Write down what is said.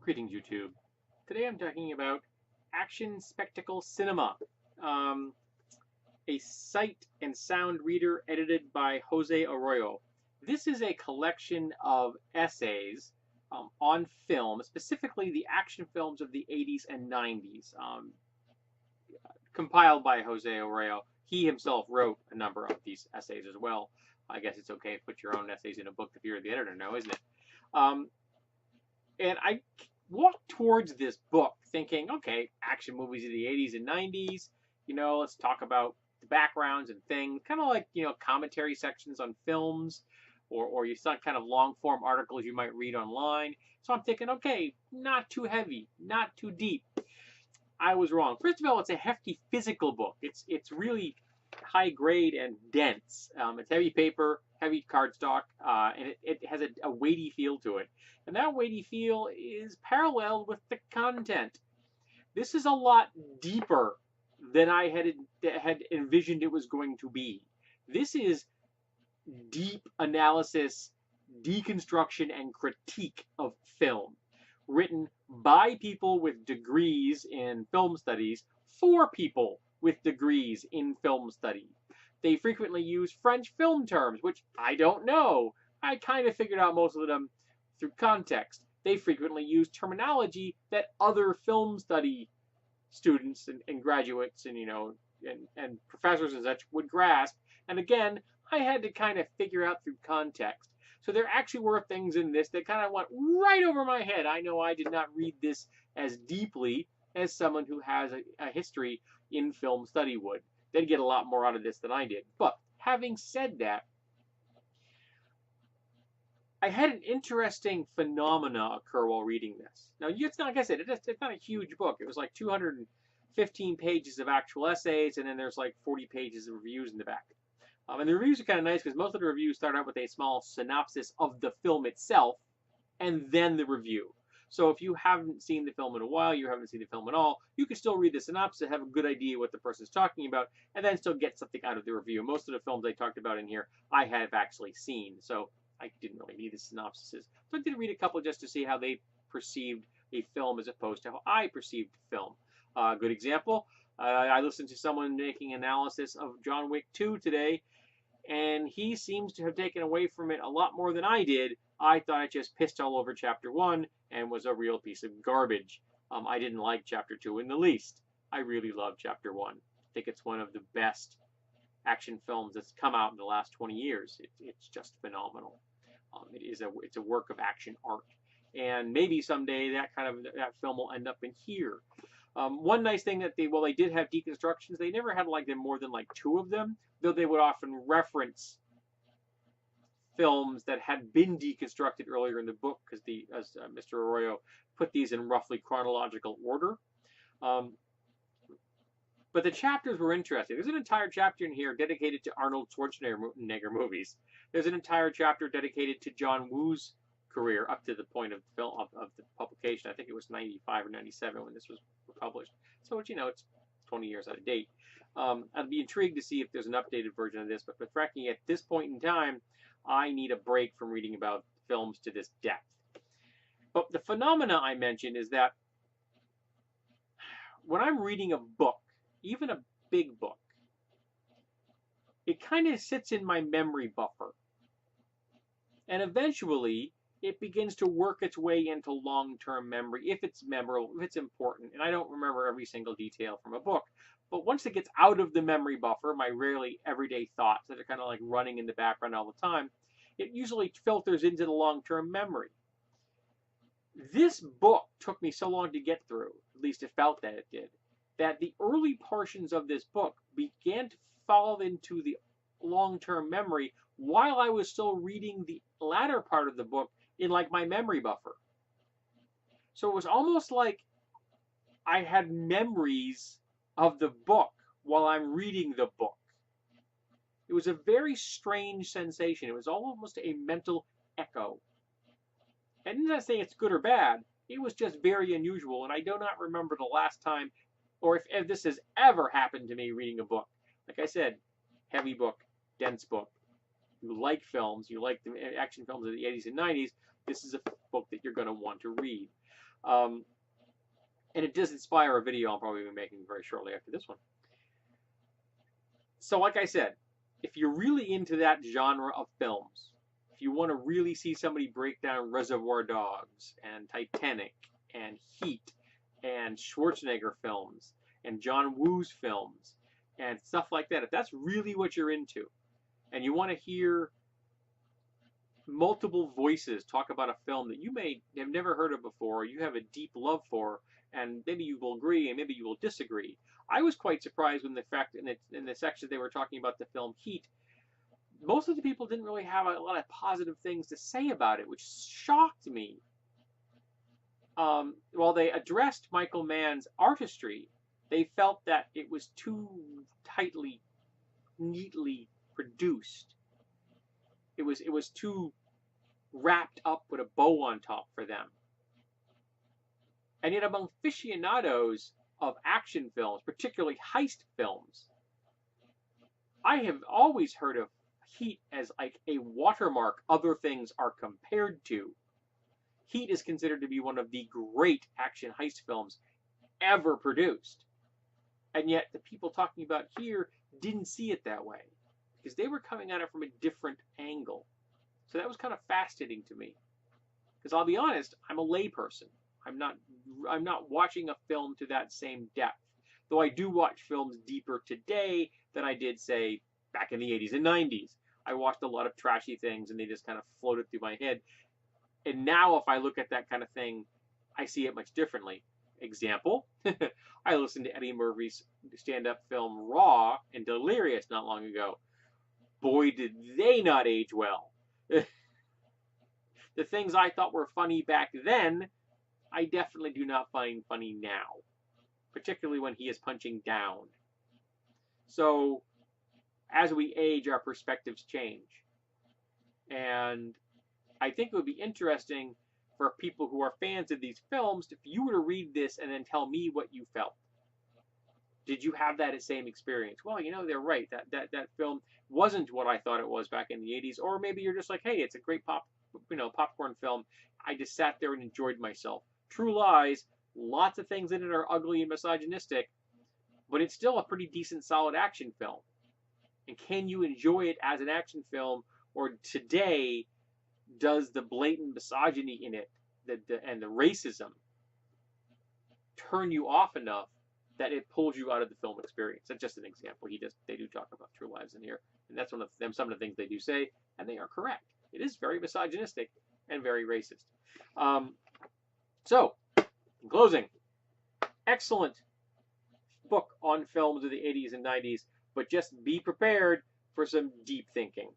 Greetings, YouTube. Today I'm talking about Action Spectacle Cinema, um, a sight and sound reader edited by Jose Arroyo. This is a collection of essays on film, specifically the action films of the 80s and 90s, compiled by Jose Arroyo. He himself wrote a number of these essays as well. I guess it's okay to put your own essays in a book if you're the editor now, isn't it? And I walked towards this book thinking, okay, action movies of the 80s and 90s, let's talk about the backgrounds and things, kind of like, commentary sections on films or you saw kind of long form articles you might read online. So I'm thinking, okay, not too heavy, not too deep. I was wrong. First of all, it's a hefty physical book. It's really high grade and dense. It's heavy paper, heavy cardstock, and it has a weighty feel to it. And that weighty feel is paralleled with the content. This is a lot deeper than I had envisioned it was going to be. This is deep analysis, deconstruction, and critique of film, written by people with degrees in film studies for people with degrees in film study. They frequently use French film terms, which I don't know. I kind of figured out most of them through context. They frequently use terminology that other film study students and graduates and professors and such would grasp. And again, I had to kind of figure out through context. So there actually were things in this that kind of went right over my head. I know I did not read this as deeply as someone who has a history in film study would. They'd get a lot more out of this than I did. But having said that, I had an interesting phenomena occur while reading this. Now, it's not, like I said, it's not a huge book. It was like 215 pages of actual essays, and then there's like 40 pages of reviews in the back. And the reviews are kind of nice because most of the reviews start out with a small synopsis of the film itself and then the review. So if you haven't seen the film in a while, you haven't seen the film at all, you can still read the synopsis and have a good idea what the person's talking about and then still get something out of the review. Most of the films I talked about in here, I have actually seen, so I didn't really need the synopsises. So I did read a couple just to see how they perceived a film as opposed to how I perceived film. Good example, I listened to someone making analysis of John Wick 2 today, and he seems to have taken away from it a lot more than I did. I thought it just pissed all over Chapter 1 and was a real piece of garbage. I didn't like Chapter 2 in the least. I really love Chapter 1. I think it's one of the best action films that's come out in the last 20 years. It's just phenomenal. It's a work of action art. And maybe someday that film will end up in here. One nice thing that they did have deconstructions. They never had more than two of them, though they would often reference films that had been deconstructed earlier in the book because as Mr. Arroyo put these in roughly chronological order. But the chapters were interesting. There's an entire chapter in here dedicated to Arnold Schwarzenegger movies. There's an entire chapter dedicated to John Woo's career up to the point of the publication. I think it was 95 or 97 when this was published. So it's 20 years out of date. I'd be intrigued to see if there's an updated version of this, but frankly, at this point in time, I need a break from reading about films to this depth. But the phenomena I mentioned is that when I'm reading a book, even a big book, it kind of sits in my memory buffer. And eventually, it begins to work its way into long-term memory if it's memorable, if it's important. And I don't remember every single detail from a book. But once it gets out of the memory buffer, my rarely everyday thoughts that are kind of like running in the background all the time, it usually filters into the long-term memory. This book took me so long to get through, at least it felt that it did, that the early portions of this book began to fall into the long-term memory while I was still reading the latter part of the book in my memory buffer. So it was almost like I had memories of the book while I'm reading the book. It was a very strange sensation. It was almost a mental echo. And I'm not saying it's good or bad. It was just very unusual, and I do not remember the last time or if this has ever happened to me reading a book. Like I said, heavy book, dense book. You like films, you like the action films of the 80s and 90s, this is a book that you're going to want to read. And it does inspire a video I'll probably be making very shortly after this one. So like I said, if you're really into that genre of films, if you want to really see somebody break down Reservoir Dogs and Titanic and Heat and Schwarzenegger films and John Woo's films and stuff like that, if that's really what you're into, and you want to hear multiple voices talk about a film that you may have never heard of before, or you have a deep love for, and maybe you will agree and maybe you will disagree. I was quite surprised when the fact in the section they were talking about the film Heat, most of the people didn't really have a lot of positive things to say about it, which shocked me. While they addressed Michael Mann's artistry, they felt that it was too tightly, neatly produced. It was too wrapped up with a bow on top for them. And yet among aficionados of action films, particularly heist films, I have always heard of Heat as like a watermark other things are compared to. Heat is considered to be one of the great action heist films ever produced. And yet the people talking about here didn't see it that way, because they were coming at it from a different angle. So that was kind of fascinating to me. Because I'll be honest, I'm a layperson. I'm not watching a film to that same depth. Though I do watch films deeper today than I did, say, back in the 80s and 90s. I watched a lot of trashy things and they just kind of floated through my head. And now if I look at that kind of thing, I see it much differently. Example, I listened to Eddie Murphy's stand-up film Raw and Delirious not long ago. Boy, did they not age well. The things I thought were funny back then, I definitely do not find funny now, particularly when he is punching down. So, as we age, our perspectives change. And I think it would be interesting for people who are fans of these films if you were to read this and then tell me what you felt. Did you have that same experience? Well, you know, they're right. That film wasn't what I thought it was back in the 80s. Or maybe you're just like, hey, it's a great popcorn film. I just sat there and enjoyed myself. True Lies, lots of things in it are ugly and misogynistic, but it's still a pretty decent, solid action film. And can you enjoy it as an action film, or today does the blatant misogyny in it and the racism turn you off enough that it pulls you out of the film experience? That's just an example. They do talk about True Lies in here, and that's some of the things they do say, and they are correct. It is very misogynistic and very racist. So, in closing, excellent book on films of the 80s and 90s, but just be prepared for some deep thinking.